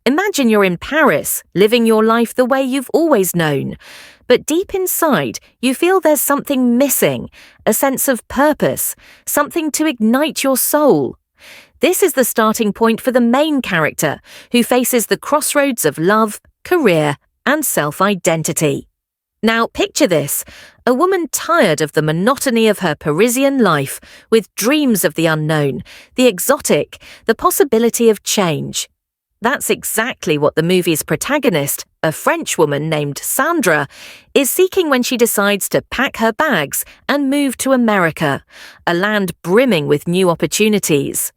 Imagine you're in Paris, living your life the way you've always known. But deep inside, you feel there's something missing, a sense of purpose, something to ignite your soul. This is the starting point for the main character, who faces the crossroads of love, career, and self-identity. Now picture this, a woman tired of the monotony of her Parisian life, with dreams of the unknown, the exotic, the possibility of change. That's exactly what the movie's protagonist, a French woman named Sandra, is seeking when she decides to pack her bags and move to America, a land brimming with new opportunities.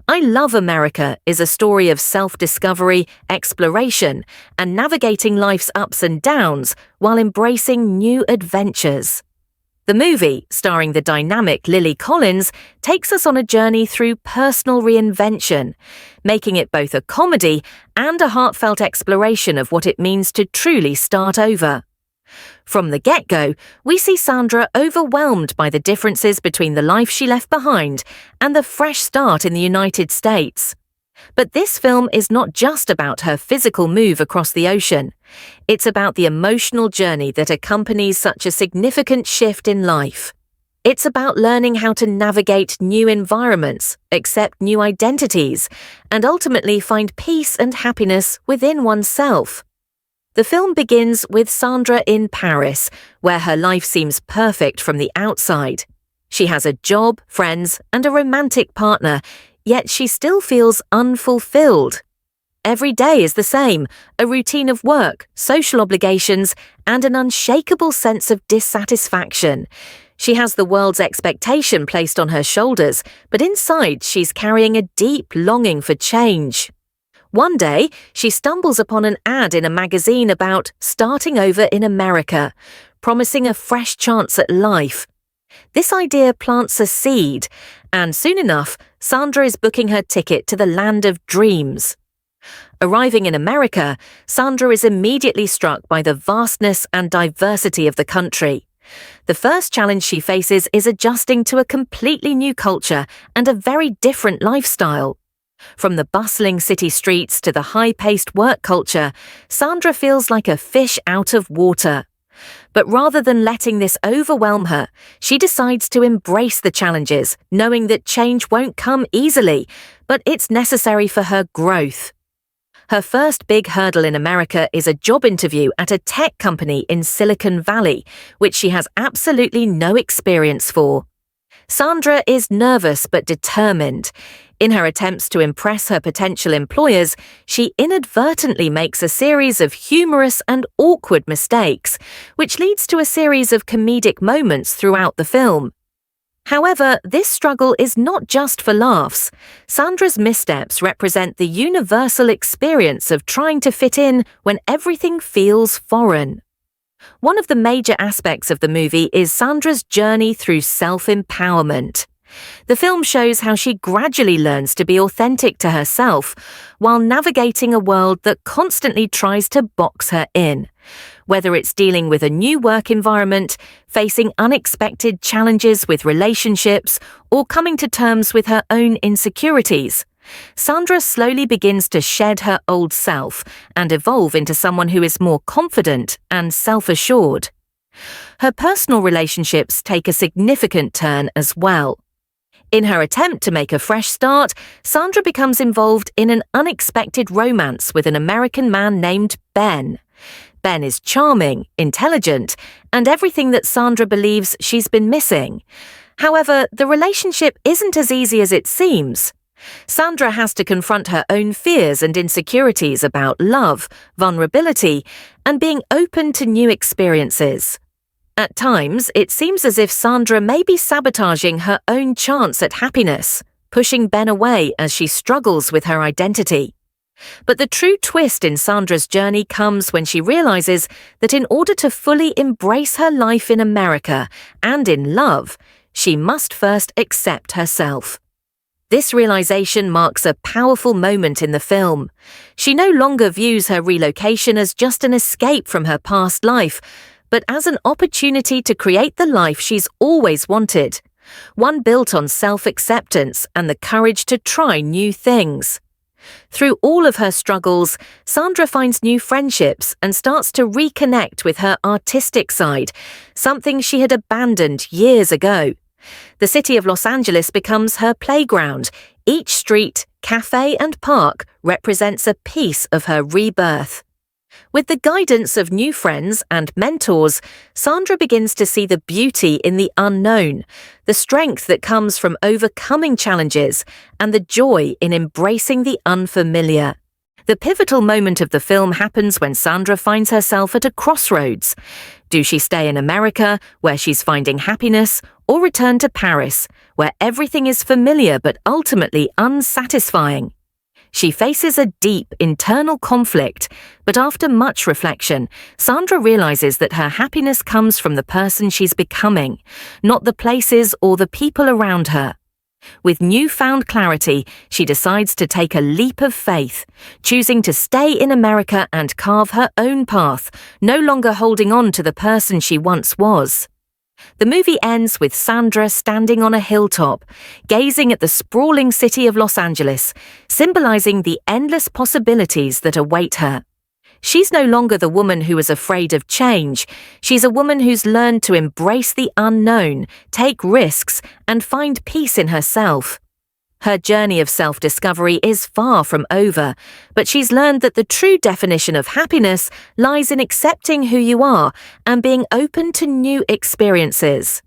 I Love America is a story of self-discovery, exploration, and navigating life's ups and downs while embracing new adventures. The movie, starring the dynamic Lily Collins, takes us on a journey through personal reinvention, making it both a comedy and a heartfelt exploration of what it means to truly start over. From the get-go, we see Sandra overwhelmed by the differences between the life she left behind and the fresh start in the United States. But this film is not just about her physical move across the ocean. It's about the emotional journey that accompanies such a significant shift in life. It's about learning how to navigate new environments, accept new identities, and ultimately find peace and happiness within oneself. The film begins with Sandra in Paris, where her life seems perfect from the outside. She has a job, friends, and a romantic partner, yet she still feels unfulfilled. Every day is the same, a routine of work, social obligations, and an unshakable sense of dissatisfaction. She has the world's expectation placed on her shoulders, but inside she's carrying a deep longing for change. One day, she stumbles upon an ad in a magazine about starting over in America, promising a fresh chance at life. This idea plants a seed, and soon enough, Sandra is booking her ticket to the land of dreams. Arriving in America, Sandra is immediately struck by the vastness and diversity of the country. The first challenge she faces is adjusting to a completely new culture and a very different lifestyle. From the bustling city streets to the high-paced work culture, Sandra feels like a fish out of water. But rather than letting this overwhelm her, she decides to embrace the challenges, knowing that change won't come easily, but it's necessary for her growth. Her first big hurdle in America is a job interview at a tech company in Silicon Valley, which she has absolutely no experience for. Sandra is nervous but determined. In her attempts to impress her potential employers, she inadvertently makes a series of humorous and awkward mistakes, which leads to a series of comedic moments throughout the film. However, this struggle is not just for laughs. Sandra's missteps represent the universal experience of trying to fit in when everything feels foreign. One of the major aspects of the movie is Sandra's journey through self-empowerment. The film shows how she gradually learns to be authentic to herself while navigating a world that constantly tries to box her in. Whether it's dealing with a new work environment, facing unexpected challenges with relationships, or coming to terms with her own insecurities, Sandra slowly begins to shed her old self and evolve into someone who is more confident and self-assured. Her personal relationships take a significant turn as well. In her attempt to make a fresh start, Sandra becomes involved in an unexpected romance with an American man named Ben. Ben is charming, intelligent, and everything that Sandra believes she's been missing. However, the relationship isn't as easy as it seems. Sandra has to confront her own fears and insecurities about love, vulnerability, and being open to new experiences. At times, it seems as if Sandra may be sabotaging her own chance at happiness, pushing Ben away as she struggles with her identity. But the true twist in Sandra's journey comes when she realizes that in order to fully embrace her life in America and in love, she must first accept herself. This realization marks a powerful moment in the film. She no longer views her relocation as just an escape from her past life, but as an opportunity to create the life she's always wanted, one built on self-acceptance and the courage to try new things. Through all of her struggles, Sandra finds new friendships and starts to reconnect with her artistic side, something she had abandoned years ago. The city of Los Angeles becomes her playground. Each street, cafe, and park represents a piece of her rebirth. With the guidance of new friends and mentors, Sandra begins to see the beauty in the unknown, the strength that comes from overcoming challenges, and the joy in embracing the unfamiliar. The pivotal moment of the film happens when Sandra finds herself at a crossroads. Do she stay in America, where she's finding happiness, or return to Paris, where everything is familiar but ultimately unsatisfying? She faces a deep internal conflict, but after much reflection, Sandra realizes that her happiness comes from the person she's becoming, not the places or the people around her. With newfound clarity, she decides to take a leap of faith, choosing to stay in America and carve her own path, no longer holding on to the person she once was. The movie ends with Sandra standing on a hilltop, gazing at the sprawling city of Los Angeles, symbolizing the endless possibilities that await her. She's no longer the woman who is afraid of change. She's a woman who's learned to embrace the unknown, take risks, and find peace in herself. Her journey of self-discovery is far from over, but she's learned that the true definition of happiness lies in accepting who you are and being open to new experiences.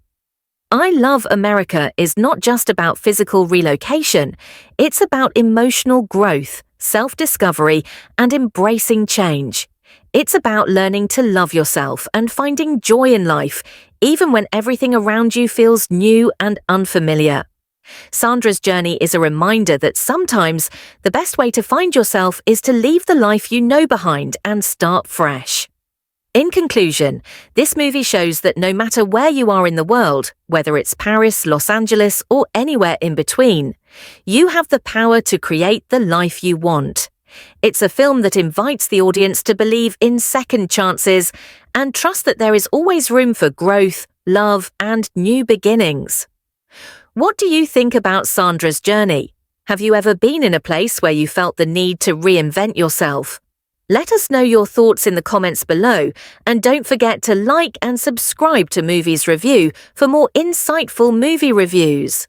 I Love America is not just about physical relocation, it's about emotional growth, self-discovery, and embracing change. It's about learning to love yourself and finding joy in life, even when everything around you feels new and unfamiliar. Sandra's journey is a reminder that sometimes the best way to find yourself is to leave the life you know behind and start fresh. In conclusion, this movie shows that no matter where you are in the world, whether it's Paris, Los Angeles, or anywhere in between, you have the power to create the life you want. It's a film that invites the audience to believe in second chances and trust that there is always room for growth, love, and new beginnings. What do you think about Sandra's journey? Have you ever been in a place where you felt the need to reinvent yourself? Let us know your thoughts in the comments below, and don't forget to like and subscribe to Movies Review for more insightful movie reviews.